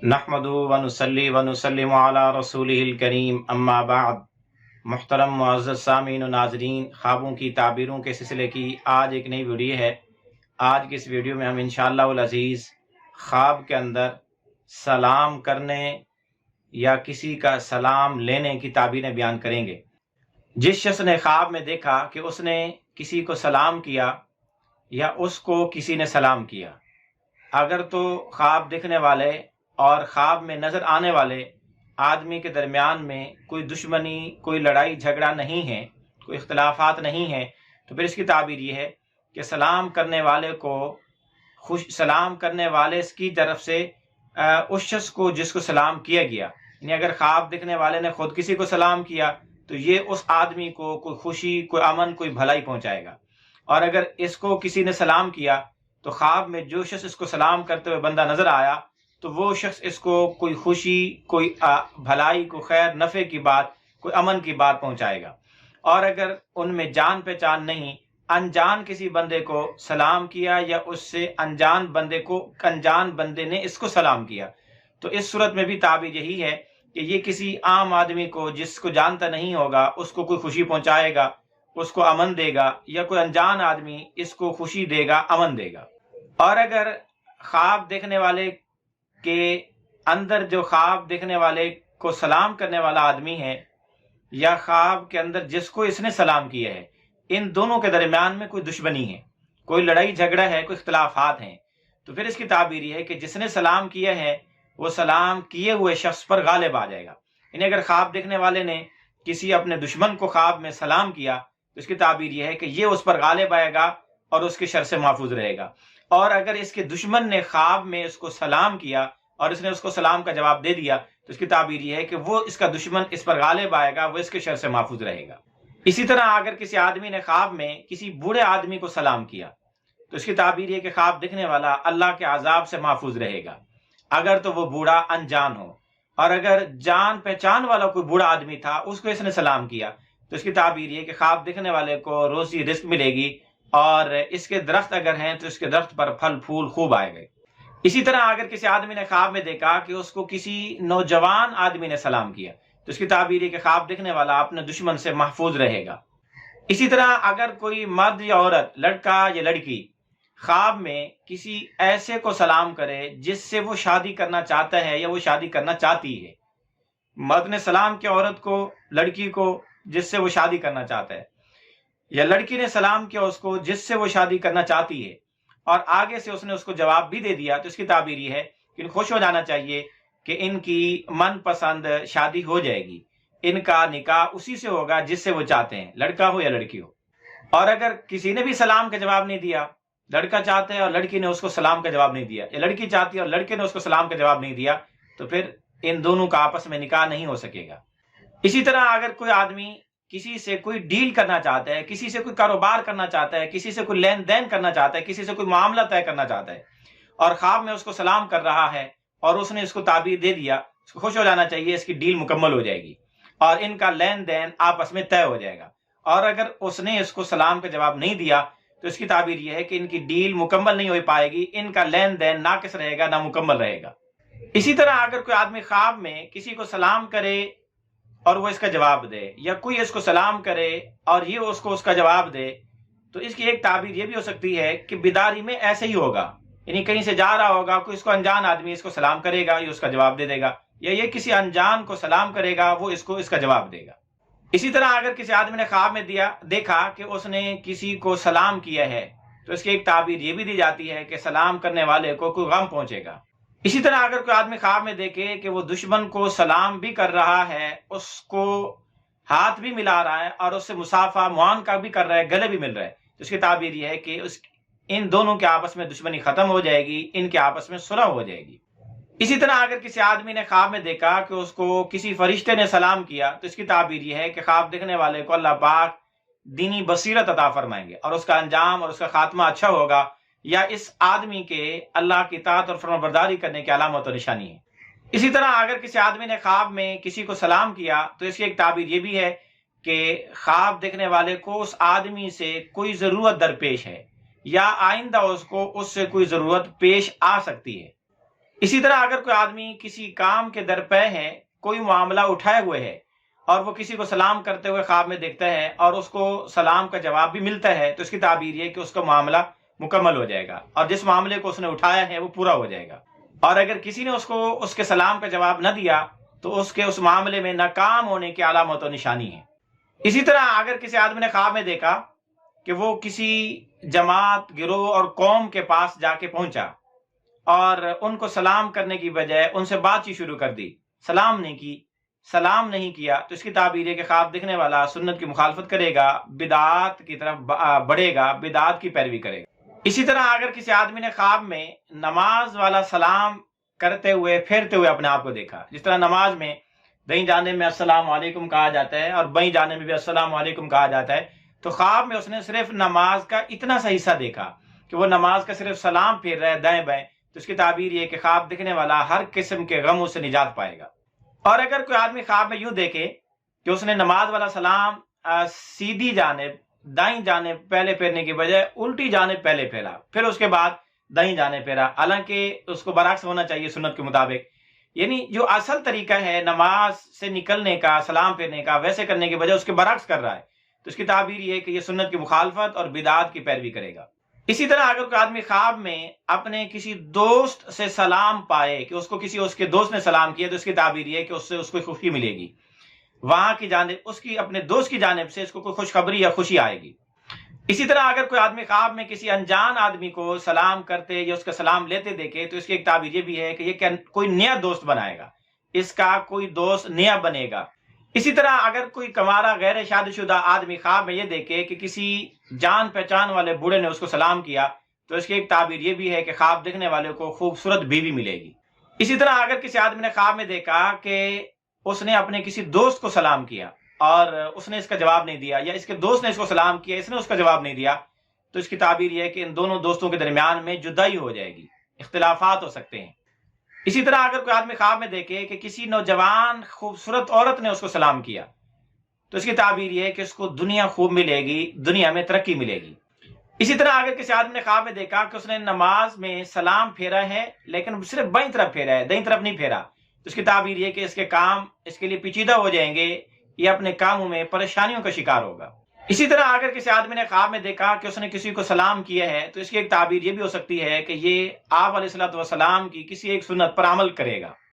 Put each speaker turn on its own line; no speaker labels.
نحمدو ونصلی ونسلم علی رسولہ الکریم اما بعد۔ محترم معزز سامعین و ناظرین، خوابوں کی تعبیروں کے سلسلے کی آج ایک نئی ویڈیو ہے۔ آج کی اس ویڈیو میں ہم انشاءاللہ العزیز خواب کے اندر سلام کرنے یا کسی کا سلام لینے کی تعبیریں بیان کریں گے۔ جس شخص نے خواب میں دیکھا کہ اس نے کسی کو سلام کیا یا اس کو کسی نے سلام کیا، اگر تو خواب دیکھنے والے اور خواب میں نظر آنے والے آدمی کے درمیان میں کوئی دشمنی، کوئی لڑائی جھگڑا نہیں ہے، کوئی اختلافات نہیں ہیں، تو پھر اس کی تعبیر یہ ہے کہ سلام کرنے والے کو سلام کرنے والے کی طرف سے اس شخص کو جس کو سلام کیا گیا، یعنی اگر خواب دیکھنے والے نے خود کسی کو سلام کیا تو یہ اس آدمی کو کوئی خوشی، کوئی امن، کوئی بھلائی پہنچائے گا، اور اگر اس کو کسی نے سلام کیا تو خواب میں جو شخص اس کو سلام کرتے ہوئے بندہ نظر آیا تو وہ شخص اس کو کوئی خوشی، کوئی بھلائی، کوئی خیر نفع کی بات، کوئی امن کی بات پہنچائے گا۔ اور اگر ان میں جان پہچان نہیں، انجان کسی بندے کو سلام کیا یا اس سے انجان بندے نے اس کو سلام کیا، تو اس صورت میں بھی تعبیر یہی ہے کہ یہ کسی عام آدمی کو جس کو جانتا نہیں ہوگا اس کو کوئی خوشی پہنچائے گا، اس کو امن دے گا، یا کوئی انجان آدمی اس کو خوشی دے گا، امن دے گا۔ اور اگر خواب دیکھنے والے کے اندر جو خواب دیکھنے والے کو سلام کرنے والا آدمی ہے یا خواب کے اندر جس کو اس نے سلام کیا ہے، ان دونوں کے درمیان میں کوئی دشمنی ہے، کوئی لڑائی جھگڑا ہے، کوئی اختلافات ہیں، تو پھر اس کی تعبیر یہ ہے کہ جس نے سلام کیا ہے وہ سلام کیے ہوئے شخص پر غالب آ جائے گا۔ یعنی اگر خواب دیکھنے والے نے کسی اپنے دشمن کو خواب میں سلام کیا تو اس کی تعبیر یہ ہے کہ یہ اس پر غالب آئے گا اور اس کے شر سے محفوظ رہے گا۔ اور اگر اس کے دشمن نے خواب میں اس کو سلام کیا اور اس نے اس کو سلام کا جواب دے دیا تو اس کی تعبیر یہ ہے کہ وہ اس کا دشمن اس پر غالب آئے گا، وہ اس کے شر سے محفوظ رہے گا۔ اسی طرح اگر کسی آدمی نے خواب میں کسی بوڑھے آدمی کو سلام کیا تو اس کی تعبیر یہ کہ خواب دیکھنے والا اللہ کے عذاب سے محفوظ رہے گا، اگر تو وہ بوڑھا انجان ہو۔ اور اگر جان پہچان والا کوئی بوڑھا آدمی تھا، اس کو اس نے سلام کیا تو اس کی تعبیر یہ کہ خواب دیکھنے والے کو روزی رزق ملے گی، اور اس کے درخت اگر ہیں تو اس کے درخت پر پھل پھول خوب آئے گئے۔ اسی طرح اگر کسی آدمی نے خواب میں دیکھا کہ اس کو کسی نوجوان آدمی نے سلام کیا تو اس کی تعبیر ہے کہ خواب دیکھنے والا اپنے دشمن سے محفوظ رہے گا۔ اسی طرح اگر کوئی مرد یا عورت، لڑکا یا لڑکی خواب میں کسی ایسے کو سلام کرے جس سے وہ شادی کرنا چاہتا ہے یا وہ شادی کرنا چاہتی ہے، مرد نے سلام کیا عورت کو، لڑکی کو جس سے وہ شادی کرنا چاہتا ہے، یا لڑکی نے سلام کیا اس کو جس سے وہ شادی کرنا چاہتی ہے، اور آگے سے اس نے اس کو جواب بھی دے دیا، تو اس کی تعبیر یہ ہے کہ خوش ہو جانا چاہیے کہ ان کی من پسند شادی ہو جائے گی، ان کا نکاح اسی سے ہوگا جس سے وہ چاہتے ہیں، لڑکا ہو یا لڑکی ہو۔ اور اگر کسی نے بھی سلام کا جواب نہیں دیا، لڑکا چاہتا ہے اور لڑکی نے اس کو سلام کا جواب نہیں دیا، یا لڑکی چاہتی ہے اور لڑکے نے اس کو سلام کا جواب نہیں دیا، تو پھر ان دونوں کا آپس میں نکاح نہیں ہو سکے گا۔ اسی طرح اگر کوئی آدمی کسی سے کوئی ڈیل کرنا چاہتا ہے، کسی سے کوئی کاروبار کرنا چاہتا ہے، کسی سے کوئی لین دین کرنا چاہتا ہے، کسی سے کوئی معاملہ طے کرنا چاہتا ہے، اور خواب میں اس کو سلام کر رہا ہے اور اس نے اس کو تعبیر دے دیا، اس کو خوش ہو جانا چاہیے، اس کی ڈیل مکمل ہو جائے گی اور ان کا لین دین آپس میں طے ہو جائے گا۔ اور اگر اس نے اس کو سلام کا جواب نہیں دیا تو اس کی تعبیر یہ ہے کہ ان کی ڈیل مکمل نہیں ہو پائے گی، ان کا لین دین ناقص رہے گا، نامکمل رہے گا۔ اسی طرح اگر کوئی آدمی خواب میں کسی کو سلام کرے اور وہ اس کا جواب دے، یا کوئی اس کو سلام کرے اور یہ اس کو اس کا جواب دے، تو اس کی ایک تعبیر یہ بھی ہو سکتی ہے کہ بیداری میں ایسے ہی ہوگا، یعنی کہیں سے جا رہا ہوگا، کوئی اس کو انجان آدمی اس کو سلام کرے گا، یہ اس کا جواب دے دے گا، یا یہ کسی انجان کو سلام کرے گا، وہ اس کو اس کا جواب دے گا۔ اسی طرح اگر کسی آدمی نے خواب میں دیکھا کہ اس نے کسی کو سلام کیا ہے تو اس کی ایک تعبیر یہ بھی دی جاتی ہے کہ سلام کرنے والے کو کوئی غم پہنچے گا۔ اسی طرح اگر کوئی آدمی خواب میں دیکھے کہ وہ دشمن کو سلام بھی کر رہا ہے، اس کو ہاتھ بھی ملا رہا ہے اور اس سے مصافحہ معانقہ بھی کر رہا ہے، گلے بھی مل رہا ہے، تو اس کی تعبیر یہ ہے کہ ان دونوں کے آپس میں دشمنی ختم ہو جائے گی، ان کے آپس میں صلح ہو جائے گی۔ اسی طرح اگر کسی آدمی نے خواب میں دیکھا کہ اس کو کسی فرشتے نے سلام کیا تو اس کی تعبیر یہ ہے کہ خواب دیکھنے والے کو اللہ پاک دینی بصیرت عطا فرمائیں گے اور اس کا انجام اور اس کا خاتمہ اچھا ہوگا، یا اس آدمی کے اللہ کی اطاعت اور فرمانبرداری کرنے کی علامت اور نشانی ہے۔ اسی طرح اگر کسی آدمی نے خواب میں کسی کو سلام کیا تو اس کی ایک تعبیر یہ بھی ہے کہ خواب دیکھنے والے کو اس آدمی سے کوئی ضرورت درپیش ہے، یا آئندہ اس کو اس سے کوئی ضرورت پیش آ سکتی ہے۔ اسی طرح اگر کوئی آدمی کسی کام کے درپے ہے، کوئی معاملہ اٹھائے ہوئے ہے اور وہ کسی کو سلام کرتے ہوئے خواب میں دیکھتا ہے اور اس کو سلام کا جواب بھی ملتا ہے، تو اس کی تعبیر یہ کہ اس کا معاملہ مکمل ہو جائے گا اور جس معاملے کو اس نے اٹھایا ہے وہ پورا ہو جائے گا۔ اور اگر کسی نے اس کو اس کے سلام کا جواب نہ دیا تو اس کے اس معاملے میں ناکام ہونے کی علامت و نشانی ہے۔ اسی طرح اگر کسی آدمی نے خواب میں دیکھا کہ وہ کسی جماعت، گروہ اور قوم کے پاس جا کے پہنچا اور ان کو سلام کرنے کی بجائے ان سے بات چیت شروع کر دی، سلام نہیں کیا، تو اس کی تعبیر ہے کہ خواب دیکھنے والا سنت کی مخالفت کرے گا، بدعات کی طرف بڑھے گا، بدعات کی پیروی کرے گا۔ اسی طرح اگر کسی آدمی نے خواب میں نماز والا سلام کرتے ہوئے پھیرتے ہوئے اپنے آپ کو دیکھا، جس طرح نماز میں دائیں جانب میں السلام علیکم کہا جاتا ہے اور بائیں جانب میں بھی السلام علیکم کہا جاتا ہے، تو خواب میں اس نے صرف نماز کا اتنا سا حصہ دیکھا کہ وہ نماز کا صرف سلام پھیر رہا ہے دائیں بائیں، تو اس کی تعبیر یہ کہ خواب دیکھنے والا ہر قسم کے غموں سے نجات پائے گا۔ اور اگر کوئی آدمی خواب میں یوں دیکھے کہ اس نے نماز والا سلام سیدھی جانب دائیں جانب پہلے پھیرنے کی بجائے الٹی جانب پہلے پھیرا، پھر اس کے بعد دائیں جانب پھیرا، حالانکہ اس کو برعکس ہونا چاہیے سنت کے مطابق، یعنی جو اصل طریقہ ہے نماز سے نکلنے کا، سلام پھیرنے کا، ویسے کرنے کے بجائے اس کے برعکس کر رہا ہے، تو اس کی تعبیر یہ ہے کہ یہ سنت کی مخالفت اور بدعات کی پیروی کرے گا۔ اسی طرح اگر کوئی آدمی خواب میں اپنے کسی دوست سے سلام پائے کہ اس کو کسی اس کے دوست نے سلام کیا، تو اس کی تعبیر یہ ہے کہ اس سے اس کو خوشی ملے گی، وہاں کی جانب اس کی اپنے دوست کی جانب سے اس کو کوئی خوشخبری یا خوشی آئے گی۔ اسی طرح اگر کوئی آدمی خواب میں کسی انجان آدمی کو سلام کرتے یا اس کا سلام لیتے دیکھے، تو اس کی ایک تعبیر یہ بھی ہے کہ یہ کوئی نیا دوست بنائے گا، اس کا کوئی دوست نیا بنے گا۔ اسی طرح اگر کوئی کنوارا غیر شادی شدہ آدمی خواب میں یہ دیکھے کہ کسی جان پہچان والے بوڑھے نے اس کو سلام کیا، تو اس کی ایک تعبیر یہ بھی ہے کہ خواب دیکھنے والے کو خوبصورت بیوی ملے گی۔ اسی طرح اگر کسی آدمی نے خواب میں دیکھا کہ اس نے اپنے کسی دوست کو سلام کیا اور اس نے اس کا جواب نہیں دیا، یا اس کے دوست نے اس کو سلام کیا، اس نے اس کا جواب نہیں دیا، تو اس کی تعبیر یہ ہے کہ ان دونوں دوستوں کے درمیان میں جدائی ہو جائے گی، اختلافات ہو سکتے ہیں۔ اسی طرح اگر کوئی آدمی خواب میں دیکھے کہ کسی نوجوان خوبصورت عورت نے اس کو سلام کیا، تو اس کی تعبیر یہ ہے کہ اس کو دنیا خوب ملے گی، دنیا میں ترقی ملے گی۔ اسی طرح اگر کسی آدمی نے خواب میں دیکھا کہ اس نے نماز میں سلام پھیرا ہے لیکن صرف بائیں طرف پھیرا ہے، دائیں طرف نہیں پھیرا، تو اس کی تعبیر یہ کہ اس کے کام اس کے لیے پیچیدہ ہو جائیں گے، یہ اپنے کاموں میں پریشانیوں کا شکار ہوگا۔ اسی طرح اگر کسی آدمی نے خواب میں دیکھا کہ اس نے کسی کو سلام کیا ہے، تو اس کی ایک تعبیر یہ بھی ہو سکتی ہے کہ یہ آپ علیہ الصلوۃ والسلام کی کسی ایک سنت پر عمل کرے گا۔